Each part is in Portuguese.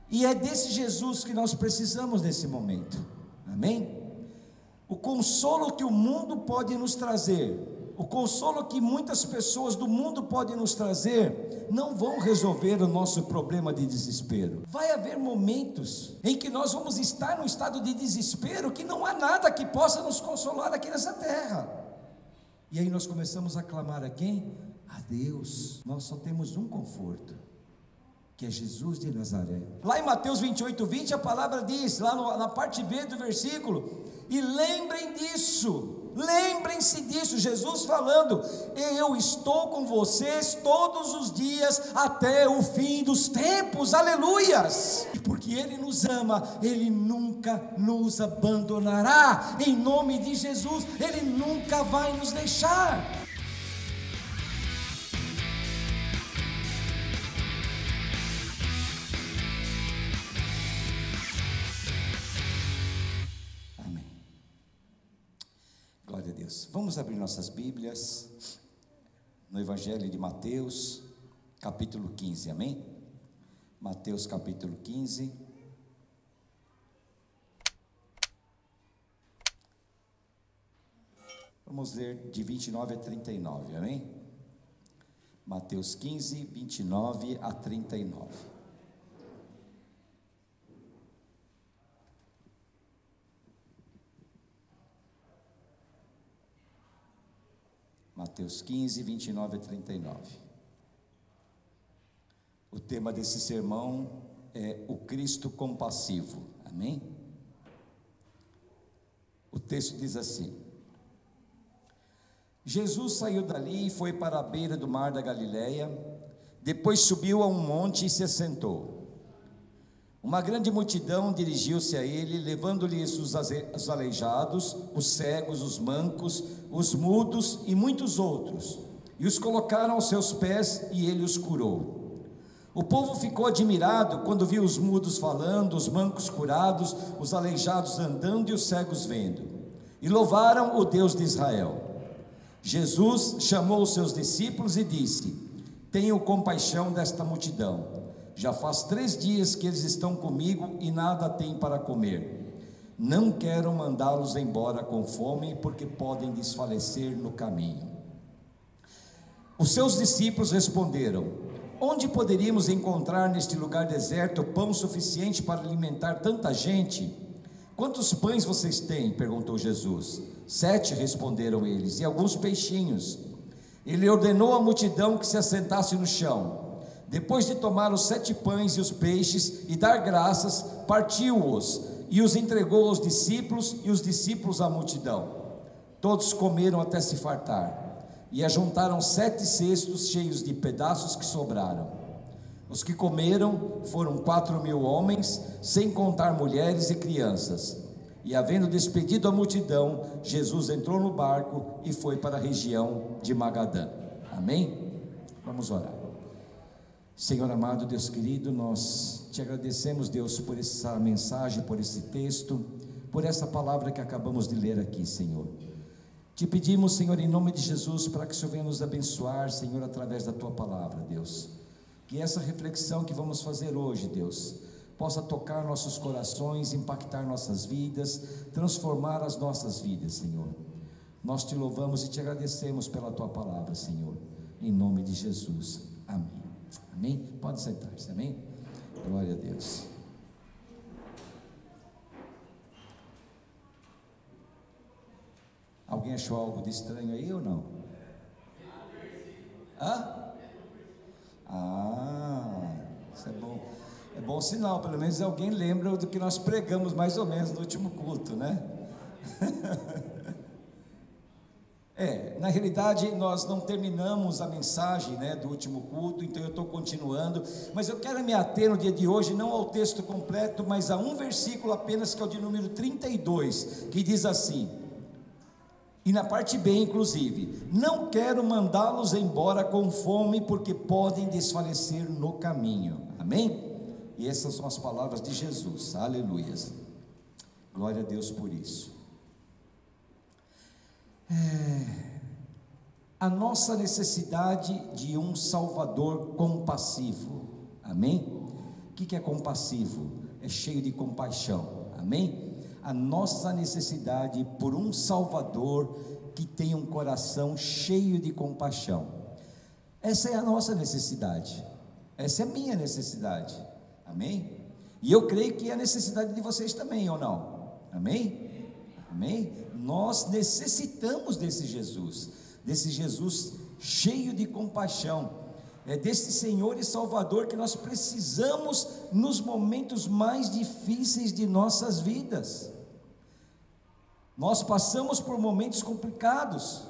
E é desse Jesus que nós precisamos nesse momento, amém? O consolo que o mundo pode nos trazer, o consolo que muitas pessoas do mundo podem nos trazer, não vão resolver o nosso problema de desespero. Vai haver momentos em que nós vamos estar num estado de desespero, que não há nada que possa nos consolar aqui nessa terra. E aí nós começamos a clamar a quem? A Deus. Nós só temos um conforto, que é Jesus de Nazaré. Lá em Mateus 28:20, a palavra diz, lá na parte B do versículo, e lembrem disso, lembrem-se disso, Jesus falando, eu estou com vocês todos os dias, até o fim dos tempos, aleluias, e porque Ele nos ama, Ele nunca nos abandonará, em nome de Jesus, Ele nunca vai nos deixar. Glória a Deus. Vamos abrir nossas Bíblias no Evangelho de Mateus, capítulo 15, amém? Mateus capítulo 15. Vamos ler de 29 a 39, amém? Mateus 15, 29 a 39. Mateus 15, 29 a 39. O tema desse sermão é o Cristo compassivo, amém? O texto diz assim: Jesus saiu dali e foi para a beira do mar da Galileia, depois subiu a um monte e se assentou. Uma grande multidão dirigiu-se a ele, levando-lhes os aleijados, os cegos, os mancos, os mudos e muitos outros, e os colocaram aos seus pés, e ele os curou. O povo ficou admirado quando viu os mudos falando, os mancos curados, os aleijados andando e os cegos vendo, e louvaram o Deus de Israel. Jesus chamou os seus discípulos e disse: tenham compaixão desta multidão. Já faz 3 dias que eles estão comigo e nada têm para comer. Não quero mandá-los embora com fome, porque podem desfalecer no caminho. Os seus discípulos responderam: onde poderíamos encontrar neste lugar deserto pão suficiente para alimentar tanta gente? Quantos pães vocês têm? Perguntou Jesus. 7, responderam eles, e alguns peixinhos. Ele ordenou à multidão que se assentasse no chão. Depois de tomar os 7 pães e os peixes e dar graças, partiu-os e os entregou aos discípulos, e os discípulos à multidão. Todos comeram até se fartar, e ajuntaram 7 cestos cheios de pedaços que sobraram. Os que comeram foram 4.000 homens, sem contar mulheres e crianças. E havendo despedido a multidão, Jesus entrou no barco e foi para a região de Magadã. Amém? Vamos orar. Senhor amado, Deus querido, nós te agradecemos, Deus, por essa mensagem, por esse texto, por essa palavra que acabamos de ler aqui, Senhor. Te pedimos, Senhor, em nome de Jesus, para que o Senhor venha nos abençoar, Senhor, através da tua palavra, Deus. Que essa reflexão que vamos fazer hoje, Deus, possa tocar nossos corações, impactar nossas vidas, transformar as nossas vidas, Senhor. Nós te louvamos e te agradecemos pela tua palavra, Senhor, em nome de Jesus. Amém. Amém? Pode sentar-se, amém? Glória a Deus. Alguém achou algo de estranho aí ou não? Hã? Isso é bom. É bom sinal, pelo menos alguém lembra do que nós pregamos mais ou menos no último culto, né? Na realidade nós não terminamos a mensagem, né, do último culto, então eu estou continuando, mas eu quero me ater no dia de hoje, não ao texto completo, mas a um versículo apenas, que é o de número 32, que diz assim, e na parte B inclusive: não quero mandá-los embora com fome, porque podem desfalecer no caminho. Amém? E essas são as palavras de Jesus, aleluias, glória a Deus por isso. A nossa necessidade de um Salvador compassivo, amém? que é compassivo? É cheio de compaixão, amém? A nossa necessidade por um Salvador que tem um coração cheio de compaixão. Essa é a nossa necessidade, essa é a minha necessidade, amém? E eu creio que é a necessidade de vocês também, ou não? Amém? Amém? Nós necessitamos desse Jesus cheio de compaixão. É desse Senhor e Salvador que nós precisamos nos momentos mais difíceis de nossas vidas. Nós passamos por momentos complicados.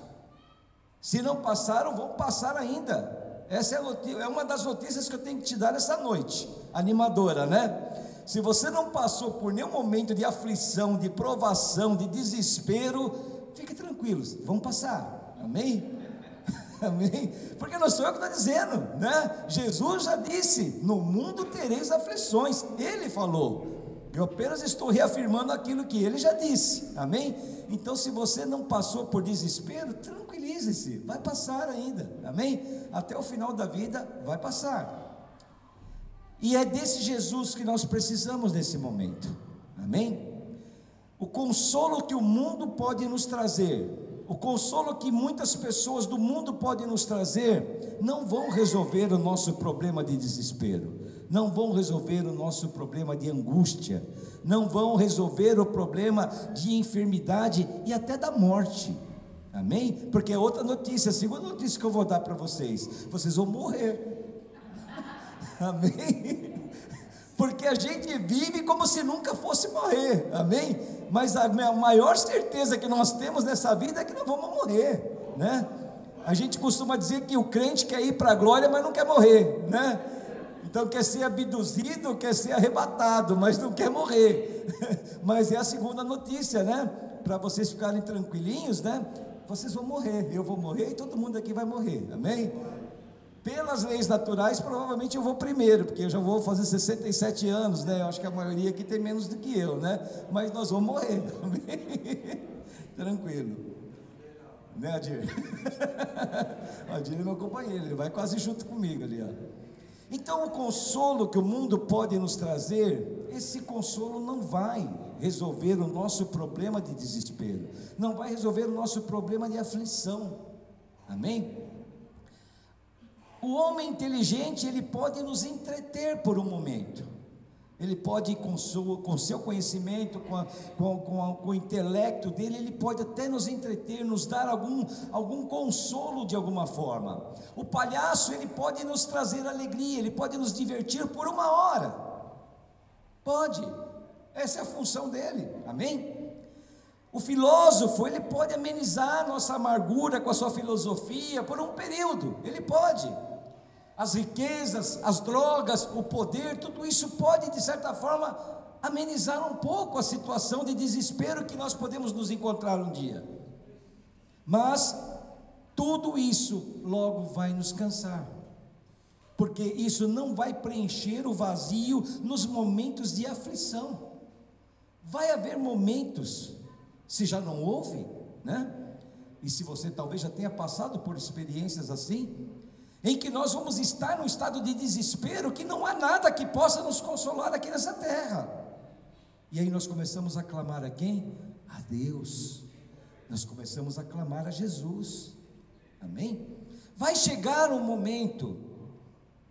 Se não passaram, vão passar ainda. Essa é uma das notícias que eu tenho que te dar essa noite, animadora, né? Se você não passou por nenhum momento de aflição, de provação, de desespero, fique tranquilos, vão passar, amém? Amém? Porque não sou eu que estou dizendo, né? Jesus já disse: no mundo tereis aflições, Ele falou. Eu apenas estou reafirmando aquilo que Ele já disse, amém? Então, se você não passou por desespero, tranquilize-se, vai passar ainda, amém? Até o final da vida vai passar. E é desse Jesus que nós precisamos nesse momento, amém? O consolo que o mundo pode nos trazer, o consolo que muitas pessoas do mundo podem nos trazer, não vão resolver o nosso problema de desespero, não vão resolver o nosso problema de angústia, não vão resolver o problema de enfermidade e até da morte, amém? Porque é outra notícia, a segunda notícia que eu vou dar para vocês: vocês vão morrer, amém? Porque a gente vive como se nunca fosse morrer, amém? Mas a maior certeza que nós temos nessa vida é que nós vamos morrer, né? A gente costuma dizer que o crente quer ir para a glória, mas não quer morrer, né? Então quer ser abduzido, quer ser arrebatado, mas não quer morrer. Mas é a segunda notícia, né? Para vocês ficarem tranquilinhos, né? Vocês vão morrer, eu vou morrer e todo mundo aqui vai morrer, amém? Pelas leis naturais, provavelmente eu vou primeiro, porque eu já vou fazer 67 anos, né? Eu acho que a maioria aqui tem menos do que eu, né? Mas nós vamos morrer, amém? Tranquilo, né, Adir? Adir é meu companheiro, ele vai quase junto comigo ali, ó. Então, o consolo que o mundo pode nos trazer, esse consolo não vai resolver o nosso problema de desespero, não vai resolver o nosso problema de aflição, amém? O homem inteligente, ele pode nos entreter por um momento, ele pode, com seu conhecimento, com o intelecto dele, ele pode até nos entreter, nos dar algum consolo de alguma forma. O palhaço, ele pode nos trazer alegria, ele pode nos divertir por uma hora, pode, essa é a função dele, amém? O filósofo, ele pode amenizar a nossa amargura com a sua filosofia por um período, ele pode. As riquezas, as drogas, o poder, tudo isso pode, de certa forma, amenizar um pouco a situação de desespero que nós podemos nos encontrar um dia. Mas tudo isso logo vai nos cansar, porque isso não vai preencher o vazio nos momentos de aflição. Vai haver momentos, se já não houve, né? E se você talvez já tenha passado por experiências assim, em que nós vamos estar num estado de desespero, que não há nada que possa nos consolar aqui nessa terra, e aí nós começamos a clamar a quem? A Deus, nós começamos a clamar a Jesus, amém? Vai chegar um momento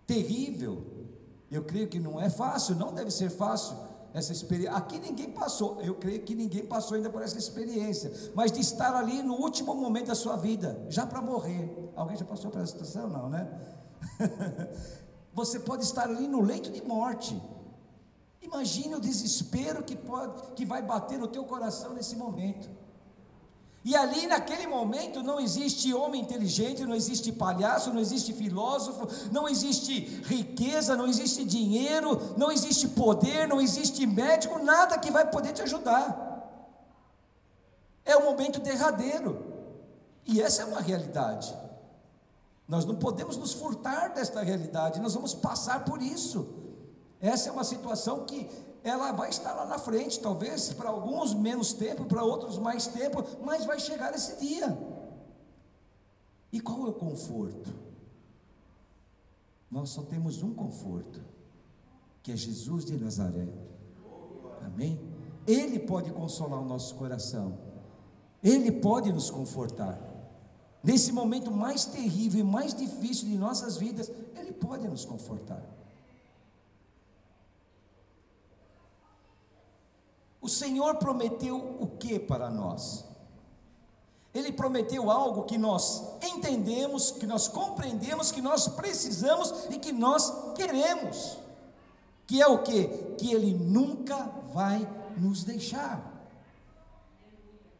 terrível, eu creio que não é fácil, não deve ser fácil, essa experiência, aqui ninguém passou, eu creio que ninguém passou ainda por essa experiência, mas de estar ali no último momento da sua vida, já para morrer. Alguém já passou por essa situação? Não, né? Você pode estar ali no leito de morte. Imagine o desespero que vai bater no teu coração nesse momento. E ali naquele momento não existe homem inteligente, não existe palhaço, não existe filósofo, não existe riqueza, não existe dinheiro, não existe poder, não existe médico, nada que vai poder te ajudar. É um momento derradeiro, e essa é uma realidade. Nós não podemos nos furtar desta realidade, nós vamos passar por isso. Essa é uma situação que ela vai estar lá na frente, talvez para alguns menos tempo, para outros mais tempo, mas vai chegar esse dia. E qual é o conforto? Nós só temos um conforto, que é Jesus de Nazaré. Amém? Ele pode consolar o nosso coração, Ele pode nos confortar. Nesse momento mais terrível e mais difícil de nossas vidas, Ele pode nos confortar. O Senhor prometeu o que para nós? Ele prometeu algo que nós entendemos, que nós compreendemos, que nós precisamos e que nós queremos. Que é o quê? Que Ele nunca vai nos deixar.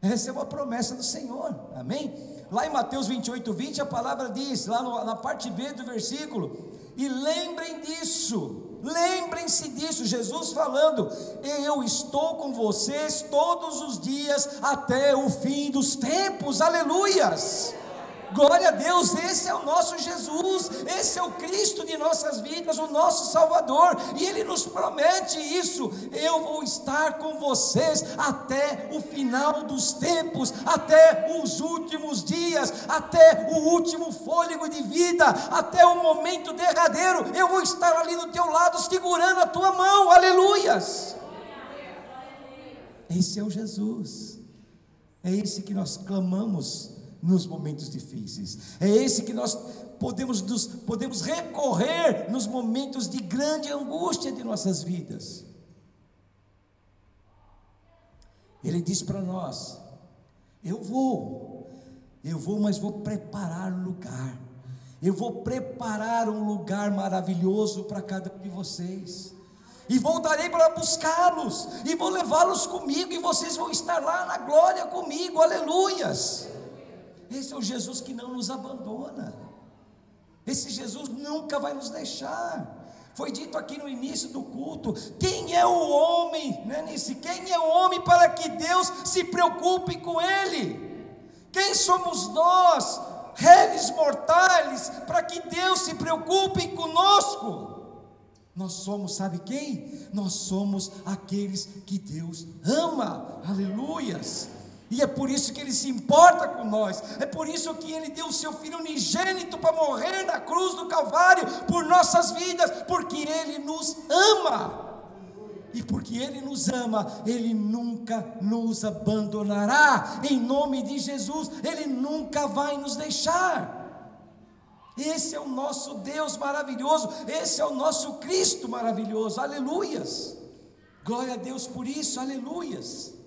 Essa é uma promessa do Senhor, amém? Lá em Mateus 28:20 a palavra diz, lá na parte B do versículo, e lembrem disso, lembrem-se disso, Jesus falando, eu estou com vocês todos os dias até o fim dos tempos, aleluias, glória a Deus, esse é o nosso Jesus, esse é o Cristo de nossas vidas, o nosso Salvador, e Ele nos promete isso, eu vou estar com vocês até o final dos tempos, até os últimos dias, até o último fôlego de vida, até o momento derradeiro, eu vou estar ali do teu lado, segurando a tua mão, aleluias, esse é o Jesus, é esse que nós clamamos nos momentos difíceis, é esse que nós podemos recorrer nos momentos de grande angústia de nossas vidas. Ele diz para nós, eu vou, mas vou preparar um lugar, eu vou preparar um lugar maravilhoso para cada um de vocês, e voltarei para buscá-los, e vou levá-los comigo, e vocês vão estar lá na glória comigo, aleluias. Esse é o Jesus que não nos abandona, esse Jesus nunca vai nos deixar. Foi dito aqui no início do culto, quem é o homem, né, Nice? Quem é o homem para que Deus se preocupe com ele? Quem somos nós, réis mortais, para que Deus se preocupe conosco? Nós somos, sabe quem? Nós somos aqueles que Deus ama, aleluias. E é por isso que Ele se importa com nós, é por isso que Ele deu o seu Filho unigênito para morrer na cruz do Calvário, por nossas vidas, porque Ele nos ama, e porque Ele nos ama, Ele nunca nos abandonará, em nome de Jesus, Ele nunca vai nos deixar. Esse é o nosso Deus maravilhoso, esse é o nosso Cristo maravilhoso, aleluias, glória a Deus por isso, aleluias.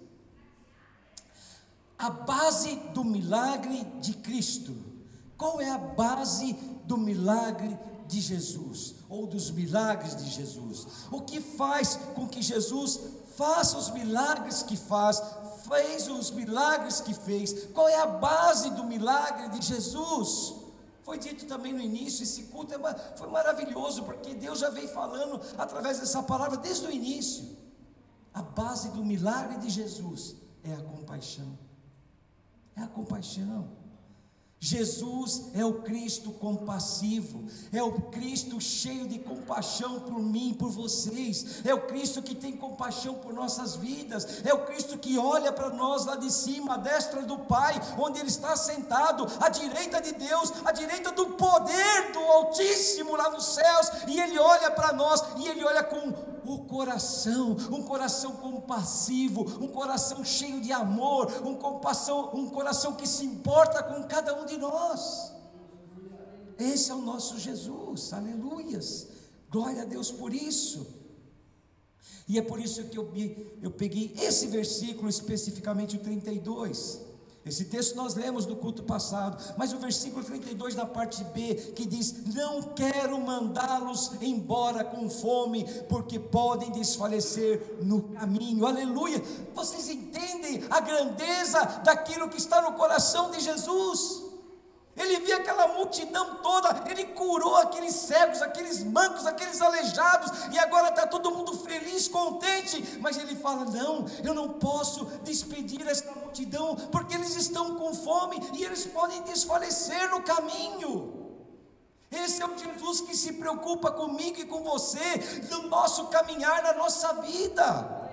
A base do milagre de Cristo, qual é a base do milagre de Jesus, ou dos milagres de Jesus? O que faz com que Jesus faça os milagres que fez os milagres que fez? Qual é a base do milagre de Jesus? Foi dito também no início, esse culto foi maravilhoso, porque Deus já veio falando através dessa palavra desde o início. A base do milagre de Jesus é a compaixão. É a compaixão. Jesus é o Cristo compassivo, é o Cristo cheio de compaixão por mim e por vocês, é o Cristo que tem compaixão por nossas vidas, é o Cristo que olha para nós lá de cima, à destra do Pai, onde Ele está sentado, à direita de Deus, à direita do poder do Altíssimo lá nos céus, e Ele olha para nós, e Ele olha com o coração, um coração compassivo, um coração cheio de amor, um coração que se importa com cada um de nós. Esse é o nosso Jesus, aleluias, glória a Deus por isso. E é por isso que eu peguei esse versículo, especificamente o 32. Esse texto nós lemos no culto passado, mas o versículo 32 na parte B, que diz, não quero mandá-los embora com fome, porque podem desfalecer no caminho, aleluia. Vocês entendem a grandeza daquilo que está no coração de Jesus? Ele viu aquela multidão toda, Ele curou aqueles cegos, aqueles mancos, aqueles aleijados, e agora está todo mundo feliz, contente, mas Ele fala, não, eu não posso despedir essa multidão, porque eles estão com fome, e eles podem desfalecer no caminho. Esse é o Jesus que se preocupa comigo e com você, no nosso caminhar, na nossa vida.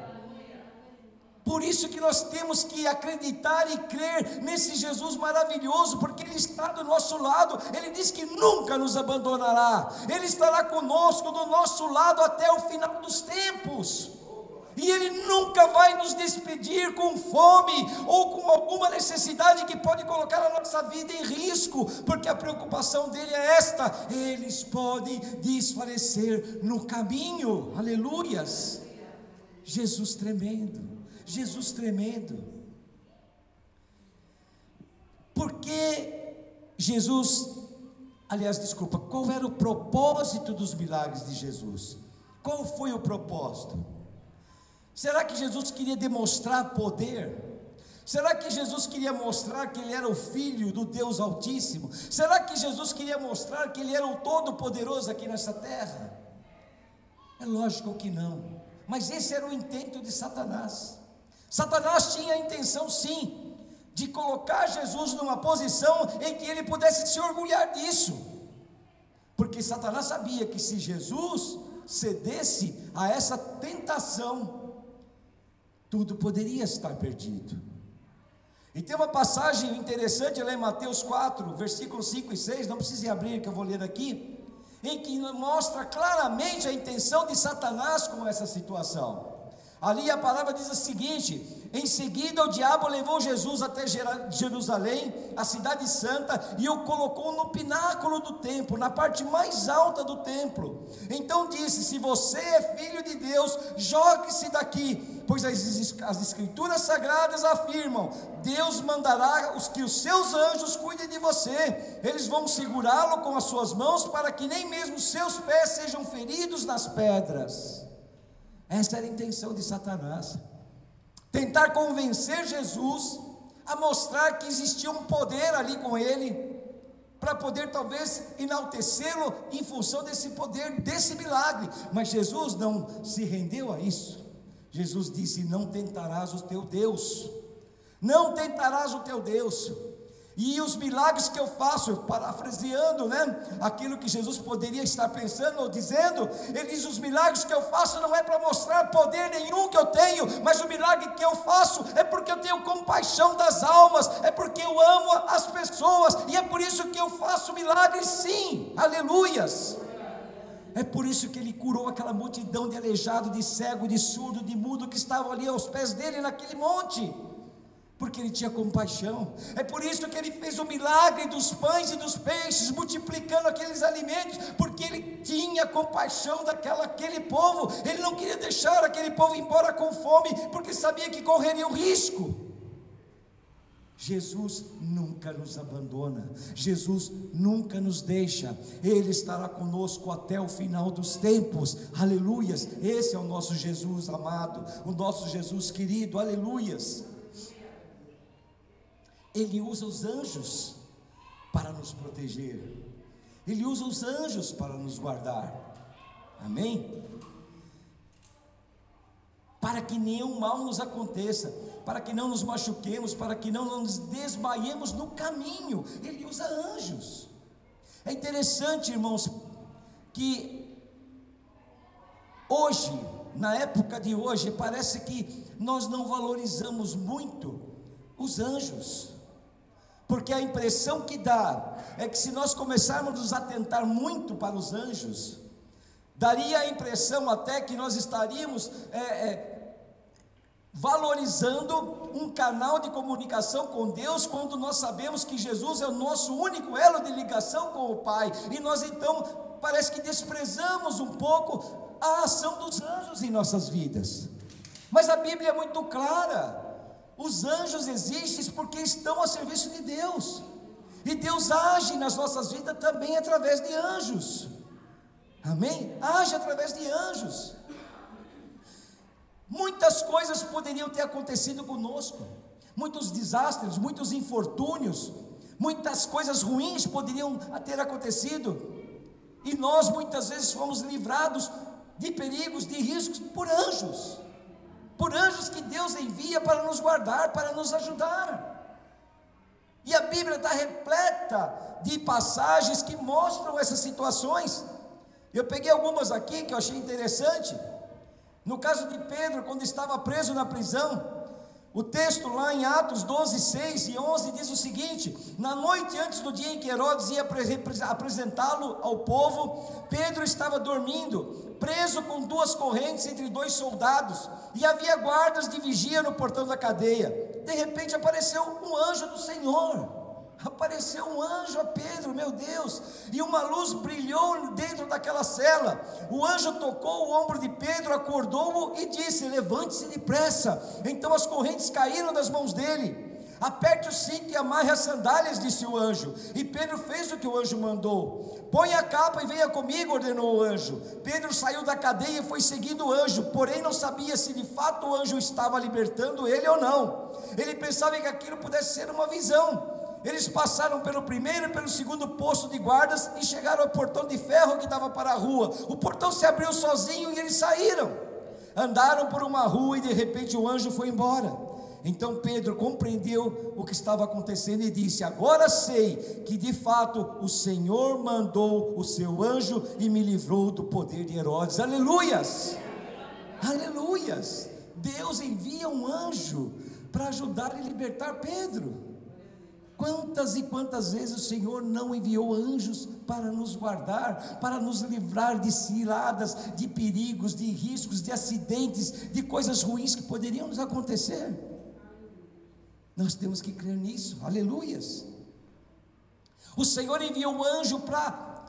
Por isso que nós temos que acreditar e crer nesse Jesus maravilhoso, porque Ele está do nosso lado. Ele diz que nunca nos abandonará, Ele estará conosco, do nosso lado até o final dos tempos. E Ele nunca vai nos despedir com fome ou com alguma necessidade que pode colocar a nossa vida em risco, porque a preocupação dele é esta: eles podem desfalecer no caminho. Aleluias! Jesus tremendo, Jesus tremendo. Porque qual era o propósito dos milagres de Jesus? Qual foi o propósito? Será que Jesus queria demonstrar poder? Será que Jesus queria mostrar que Ele era o Filho do Deus Altíssimo? Será que Jesus queria mostrar que Ele era o Todo-Poderoso aqui nessa terra? É lógico que não, mas esse era o intento de Satanás. Satanás tinha a intenção, sim, de colocar Jesus numa posição em que ele pudesse se orgulhar disso, porque Satanás sabia que se Jesus cedesse a essa tentação, tudo poderia estar perdido. E tem uma passagem interessante lá em Mateus 4, versículos 5 e 6, não precisa abrir que eu vou ler aqui, em que mostra claramente a intenção de Satanás com essa situação. Ali a palavra diz o seguinte: em seguida o diabo levou Jesus até Jerusalém, a cidade santa, e o colocou no pináculo do templo, na parte mais alta do templo. Então disse: se você é filho de Deus, jogue-se daqui, pois as escrituras sagradas afirmam: Deus mandará que os seus anjos cuidem de você, eles vão segurá-lo com as suas mãos, para que nem mesmo seus pés sejam feridos nas pedras. Essa era a intenção de Satanás, tentar convencer Jesus a mostrar que existia um poder ali com ele, para poder talvez enaltecê-lo em função desse poder, desse milagre. Mas Jesus não se rendeu a isso. Jesus disse: não tentarás o teu Deus, não tentarás o teu Deus. E os milagres que eu faço, parafraseando, aquilo que Jesus poderia estar pensando ou dizendo, ele diz: os milagres que eu faço não é para mostrar poder nenhum que eu tenho, mas o milagre que eu faço é porque eu tenho compaixão das almas, é porque eu amo as pessoas, e é por isso que eu faço milagres, sim, aleluias. É por isso que ele curou aquela multidão de aleijado, de cego, de surdo, de mudo, que estavam ali aos pés dele naquele monte, porque ele tinha compaixão. É por isso que ele fez o milagre dos pães e dos peixes, multiplicando aqueles alimentos, porque ele tinha compaixão daquele povo. Ele não queria deixar aquele povo embora com fome, porque sabia que correria um risco. Jesus nunca nos abandona, Jesus nunca nos deixa, Ele estará conosco até o final dos tempos, aleluias. Esse é o nosso Jesus amado, o nosso Jesus querido, aleluias. Ele usa os anjos para nos proteger, Ele usa os anjos para nos guardar, amém? Para que nenhum mal nos aconteça, para que não nos machuquemos, para que não nos desmaiemos no caminho, Ele usa anjos. É interessante, irmãos, que hoje, na época de hoje, parece que nós não valorizamos muito os anjos, porque a impressão que dá é que se nós começarmos a nos atentar muito para os anjos, daria a impressão até que nós estaríamos valorizando um canal de comunicação com Deus, quando nós sabemos que Jesus é o nosso único elo de ligação com o Pai, e nós então parece que desprezamos um pouco a ação dos anjos em nossas vidas. Mas a Bíblia é muito clara: os anjos existem porque estão a serviço de Deus, e Deus age nas nossas vidas também através de anjos, amém? Age através de anjos. Muitas coisas poderiam ter acontecido conosco, muitos desastres, muitos infortúnios, muitas coisas ruins poderiam ter acontecido, e nós muitas vezes fomos livrados de perigos, de riscos, por anjos que Deus envia para nos guardar, para nos ajudar. E a Bíblia está repleta de passagens que mostram essas situações. Eu peguei algumas aqui que eu achei interessante. No caso de Pedro, quando estava preso na prisão, O texto lá em Atos 12, 6 e 11 diz o seguinte: na noite antes do dia em que Herodes ia apresentá-lo ao povo, Pedro estava dormindo, preso com 2 correntes entre 2 soldados, e havia guardas de vigia no portão da cadeia. De repente apareceu um anjo do Senhor. Apareceu um anjo a Pedro, meu Deus, e uma luz brilhou dentro daquela cela. O anjo tocou o ombro de Pedro, acordou-o e disse: levante-se depressa. Então as correntes caíram das mãos dele. Aperte o cinto e amarre as sandálias, disse o anjo. E Pedro fez o que o anjo mandou. Põe a capa e venha comigo, ordenou o anjo. Pedro saiu da cadeia e foi seguindo o anjo, porém não sabia se de fato o anjo estava libertando ele ou não. Ele pensava que aquilo pudesse ser uma visão. Eles passaram pelo primeiro e pelo segundo posto de guardas e chegaram ao portão de ferro que dava para a rua. O portão se abriu sozinho e eles saíram. Andaram por uma rua e de repente o anjo foi embora. Então Pedro compreendeu o que estava acontecendo e disse: agora sei que de fato o Senhor mandou o seu anjo e me livrou do poder de Herodes. Aleluias! Aleluias! Deus envia um anjo para ajudar e libertar Pedro. Quantas e quantas vezes o Senhor não enviou anjos para nos guardar, para nos livrar de ciladas, de perigos, de riscos, de acidentes, de coisas ruins que poderiam nos acontecer? Nós temos que crer nisso, aleluias. O Senhor enviou um anjo para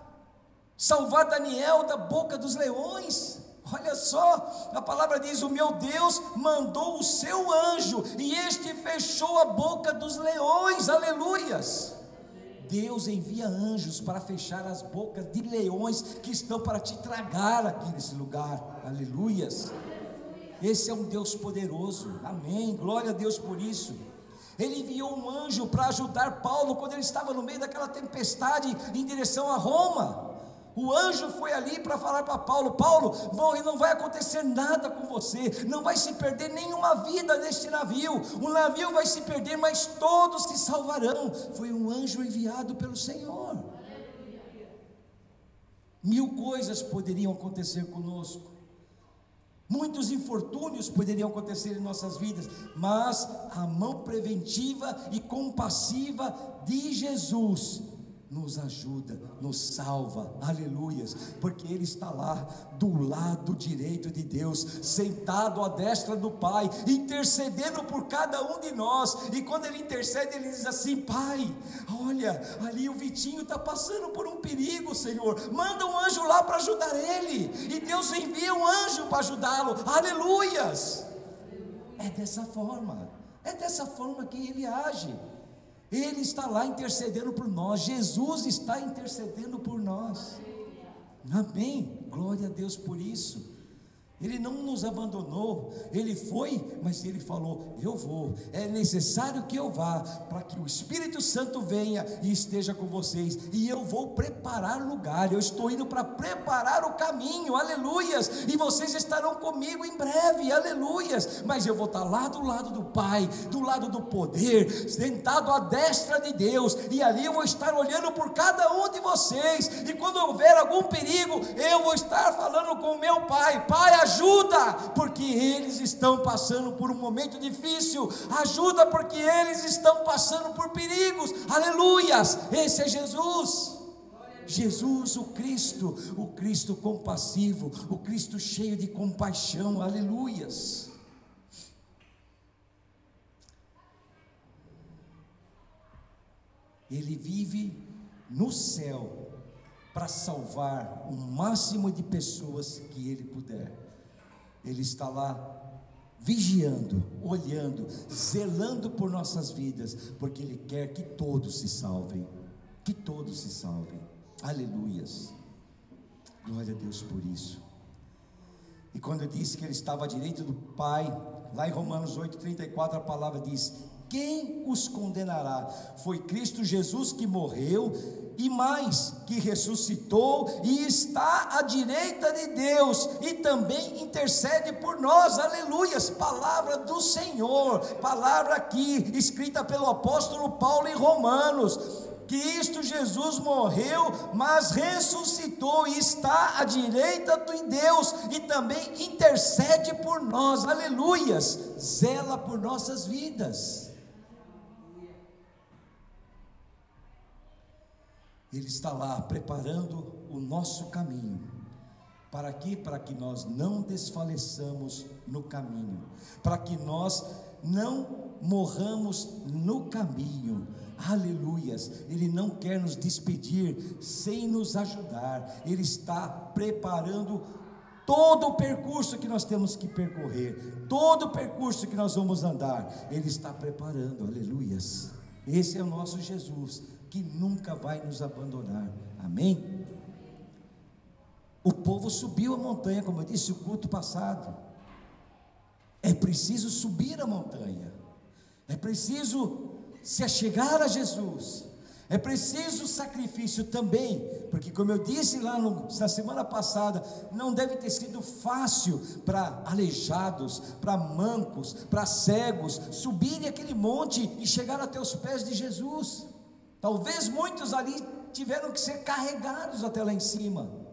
salvar Daniel da boca dos leões. Olha só, a palavra diz: o meu Deus mandou o seu anjo e este fechou a boca dos leões. Aleluias. Deus envia anjos para fechar as bocas de leões que estão para te tragar aqui nesse lugar. Aleluias. Esse é um Deus poderoso, amém, glória a Deus por isso. Ele enviou um anjo para ajudar Paulo quando ele estava no meio daquela tempestade em direção a Roma. O anjo foi ali para falar para Paulo: Paulo, não vai acontecer nada com você, não vai se perder nenhuma vida neste navio, o navio vai se perder, mas todos se salvarão. Foi um anjo enviado pelo Senhor. 1000 coisas poderiam acontecer conosco, muitos infortúnios poderiam acontecer em nossas vidas, mas a mão preventiva e compassiva de Jesus nos ajuda, nos salva, aleluias, porque Ele está lá do lado direito de Deus, sentado à destra do Pai, intercedendo por cada um de nós. E quando Ele intercede, Ele diz assim: Pai, olha, ali o Vitinho está passando por um perigo, Senhor, manda um anjo lá para ajudar ele, e Deus envia um anjo para ajudá-lo, aleluias. É dessa forma que Ele age. Ele está lá intercedendo por nós. Jesus está intercedendo por nós. Amém, glória a Deus por isso. Ele não nos abandonou, Ele foi, mas Ele falou: eu vou, é necessário que eu vá, para que o Espírito Santo venha e esteja com vocês, e eu vou preparar lugar, eu estou indo para preparar o caminho, aleluias, e vocês estarão comigo em breve, aleluias, mas eu vou estar lá do lado do Pai, do lado do poder, sentado à destra de Deus, e ali eu vou estar olhando por cada um de vocês, e quando houver algum perigo, eu vou estar falando com o meu Pai: Pai, ajuda, porque eles estão passando por um momento difícil, ajuda porque eles estão passando por perigos, aleluias. Esse é Jesus, Jesus o Cristo compassivo, o Cristo cheio de compaixão, aleluias. Ele vive no céu para salvar o máximo de pessoas que Ele puder. Ele está lá vigiando, olhando, zelando por nossas vidas, porque Ele quer que todos se salvem, aleluias, glória a Deus por isso. E quando eu disse que Ele estava à direita do Pai, lá em Romanos 8:34 a palavra diz: quem os condenará? Foi Cristo Jesus que morreu, e mais, que ressuscitou e está à direita de Deus, e também intercede por nós, aleluias. Palavra do Senhor, palavra aqui, escrita pelo apóstolo Paulo em Romanos. Cristo Jesus morreu, mas ressuscitou e está à direita de Deus, e também intercede por nós, aleluias, zela por nossas vidas. Ele está lá preparando o nosso caminho. Para quê? Para que nós não desfaleçamos no caminho, para que nós não morramos no caminho, aleluias. Ele não quer nos despedir sem nos ajudar. Ele está preparando todo o percurso que nós temos que percorrer, todo o percurso que nós vamos andar, Ele está preparando, aleluias. Esse é o nosso Jesus, que nunca vai nos abandonar, amém? O povo subiu a montanha, como eu disse no culto passado. É preciso subir a montanha, é preciso se achegar a Jesus, é preciso sacrifício também, porque como eu disse lá na semana passada, não deve ter sido fácil para aleijados, para mancos, para cegos, subirem aquele monte e chegar até os pés de Jesus. Talvez muitos ali tiveram que ser carregados até lá em cima.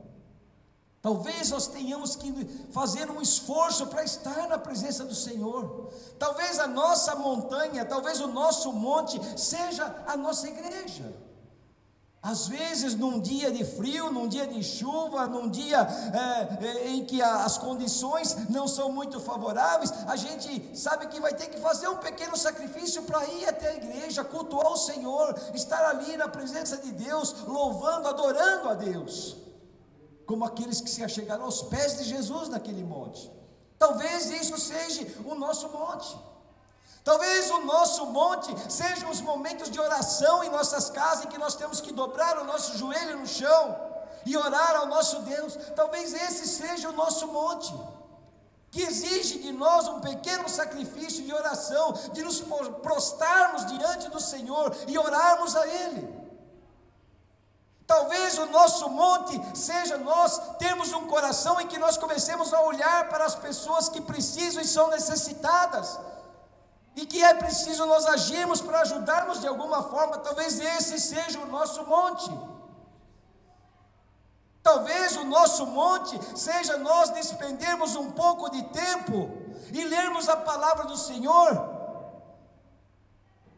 Talvez nós tenhamos que fazer um esforço para estar na presença do Senhor. Talvez a nossa montanha, talvez o nosso monte seja a nossa igreja. Às vezes num dia de frio, num dia de chuva, num dia em que as condições não são muito favoráveis, a gente sabe que vai ter que fazer um pequeno sacrifício para ir até a igreja, cultuar o Senhor, estar ali na presença de Deus, louvando, adorando a Deus, como aqueles que se achegaram aos pés de Jesus naquele monte. Talvez isso seja o nosso monte. Talvez o nosso monte sejam os momentos de oração em nossas casas, em que nós temos que dobrar o nosso joelho no chão e orar ao nosso Deus. Talvez esse seja o nosso monte, que exige de nós um pequeno sacrifício de oração, de nos prostrarmos diante do Senhor e orarmos a Ele. Talvez o nosso monte seja nós termos um coração em que nós comecemos a olhar para as pessoas que precisam e são necessitadas, e que é preciso nós agirmos para ajudarmos de alguma forma. Talvez esse seja o nosso monte. Talvez o nosso monte seja nós despendermos um pouco de tempo e lermos a palavra do Senhor,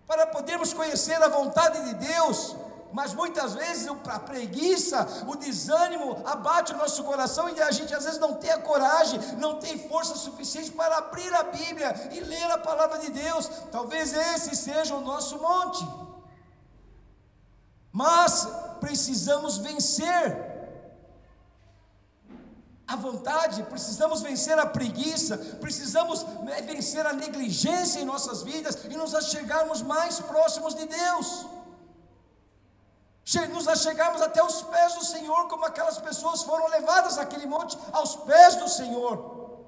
para podermos conhecer a vontade de Deus. Mas muitas vezes a preguiça, o desânimo abate o nosso coração, e a gente às vezes não tem a coragem, não tem força suficiente para abrir a Bíblia e ler a palavra de Deus. Talvez esse seja o nosso monte. Mas precisamos vencer a vontade, precisamos vencer a preguiça, precisamos vencer a negligência em nossas vidas e nos achegarmos mais próximos de Deus. Nos achegarmos até os pés do Senhor, como aquelas pessoas foram levadas naquele monte aos pés do Senhor.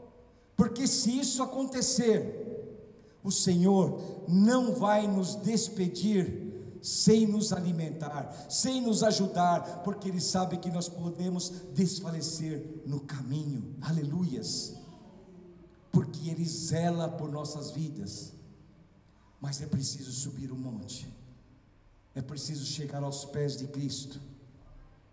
Porque se isso acontecer, o Senhor não vai nos despedir sem nos alimentar, sem nos ajudar, porque Ele sabe que nós podemos desfalecer no caminho, aleluias, porque Ele zela por nossas vidas. Mas é preciso subir o monte, é preciso chegar aos pés de Cristo,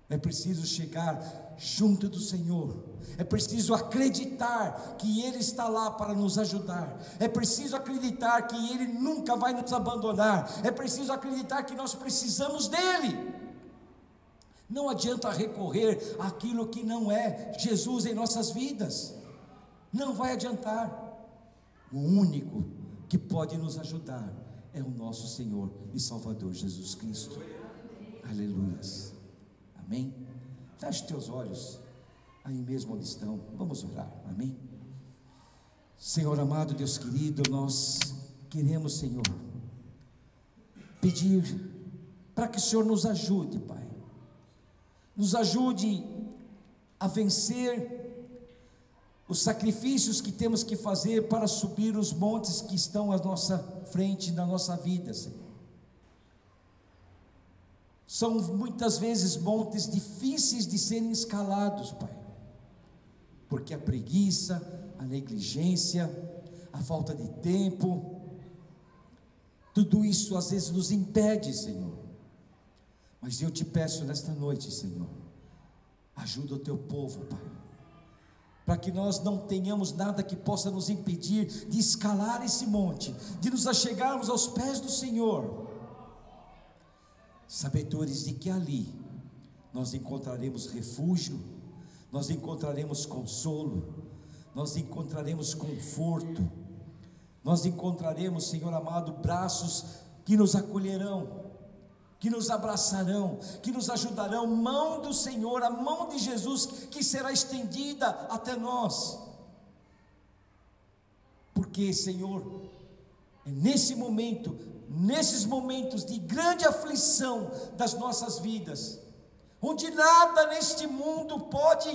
é preciso chegar junto do Senhor, é preciso acreditar que Ele está lá para nos ajudar, é preciso acreditar que Ele nunca vai nos abandonar, é preciso acreditar que nós precisamos dEle. Não adianta recorrer àquilo que não é Jesus em nossas vidas, não vai adiantar. O único que pode nos ajudar é o nosso Senhor e Salvador Jesus Cristo. Aleluias, amém? Feche teus olhos aí mesmo onde estão, vamos orar, amém? Senhor amado, Deus querido, nós queremos, Senhor, pedir para que o Senhor nos ajude, Pai, nos ajude a vencer os sacrifícios que temos que fazer para subir os montes que estão à nossa frente, na nossa vida, Senhor. São muitas vezes montes difíceis de serem escalados, Pai, porque a preguiça, a negligência, a falta de tempo, tudo isso às vezes nos impede, Senhor. Mas eu te peço nesta noite, Senhor, ajuda o teu povo, Pai, para que nós não tenhamos nada que possa nos impedir de escalar esse monte, de nos achegarmos aos pés do Senhor, sabedores de que ali nós encontraremos refúgio, nós encontraremos consolo, nós encontraremos conforto, nós encontraremos, Senhor amado, braços que nos acolherão, que nos abraçarão, que nos ajudarão, mão do Senhor, a mão de Jesus que será estendida até nós, porque, Senhor, é nesse momento, nesses momentos de grande aflição das nossas vidas, onde nada neste mundo pode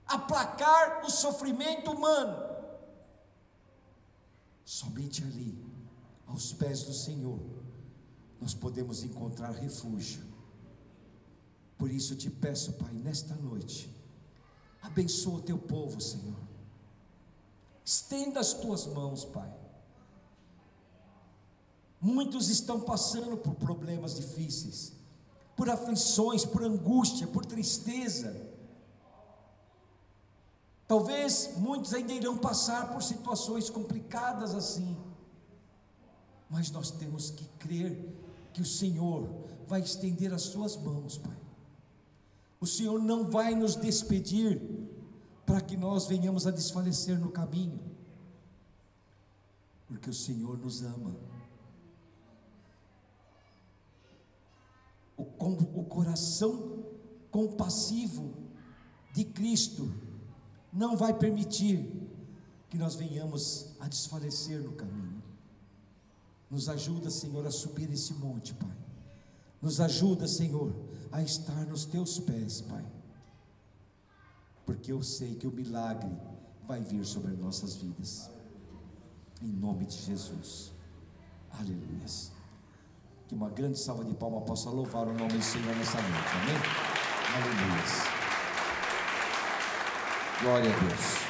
aplacar o sofrimento humano, somente ali, aos pés do Senhor, nós podemos encontrar refúgio. Por isso eu te peço, Pai, nesta noite, abençoa o teu povo, Senhor, estenda as tuas mãos, Pai. Muitos estão passando por problemas difíceis, por aflições, por angústia, por tristeza. Talvez muitos ainda irão passar por situações complicadas assim, mas nós temos que crer que o Senhor vai estender as suas mãos, Pai. O Senhor não vai nos despedir para que nós venhamos a desfalecer no caminho, porque o Senhor nos ama. O coração compassivo de Cristo não vai permitir que nós venhamos a desfalecer no caminho. Nos ajuda, Senhor, a subir esse monte, Pai. Nos ajuda, Senhor, a estar nos teus pés, Pai, porque eu sei que o milagre vai vir sobre as nossas vidas, em nome de Jesus. Aleluia. Que uma grande salva de palmas possa louvar o nome do Senhor nessa noite, amém? Aleluia. Glória a Deus.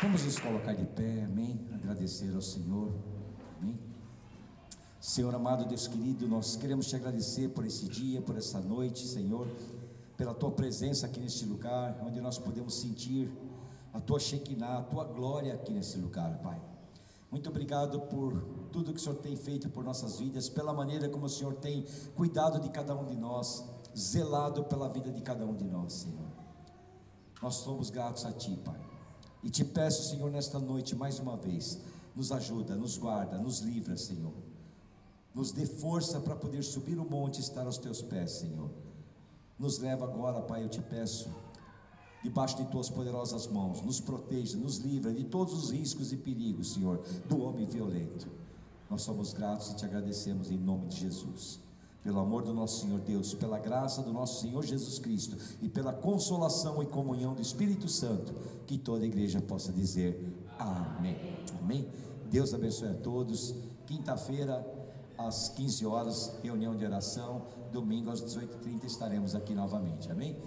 Vamos nos colocar de pé, amém? Agradecer ao Senhor, amém? Senhor amado, Deus querido, nós queremos te agradecer por esse dia, por essa noite, Senhor, pela tua presença aqui neste lugar, onde nós podemos sentir a tua Shekinah, a tua glória aqui nesse lugar, Pai. Muito obrigado por tudo que o Senhor tem feito por nossas vidas, pela maneira como o Senhor tem cuidado de cada um de nós, zelado pela vida de cada um de nós, Senhor. Nós somos gratos a Ti, Pai. E te peço, Senhor, nesta noite, mais uma vez, nos ajuda, nos guarda, nos livra, Senhor. Nos dê força para poder subir o monte e estar aos Teus pés, Senhor. Nos leva agora, Pai, eu te peço, debaixo de Tuas poderosas mãos. Nos proteja, nos livra de todos os riscos e perigos, Senhor, do homem violento. Nós somos gratos e te agradecemos em nome de Jesus. Pelo amor do nosso Senhor Deus, pela graça do nosso Senhor Jesus Cristo e pela consolação e comunhão do Espírito Santo, que toda a igreja possa dizer amém. Amém. Deus abençoe a todos. Quinta-feira às 15 horas, reunião de oração. Domingo às 18h30 estaremos aqui novamente. Amém.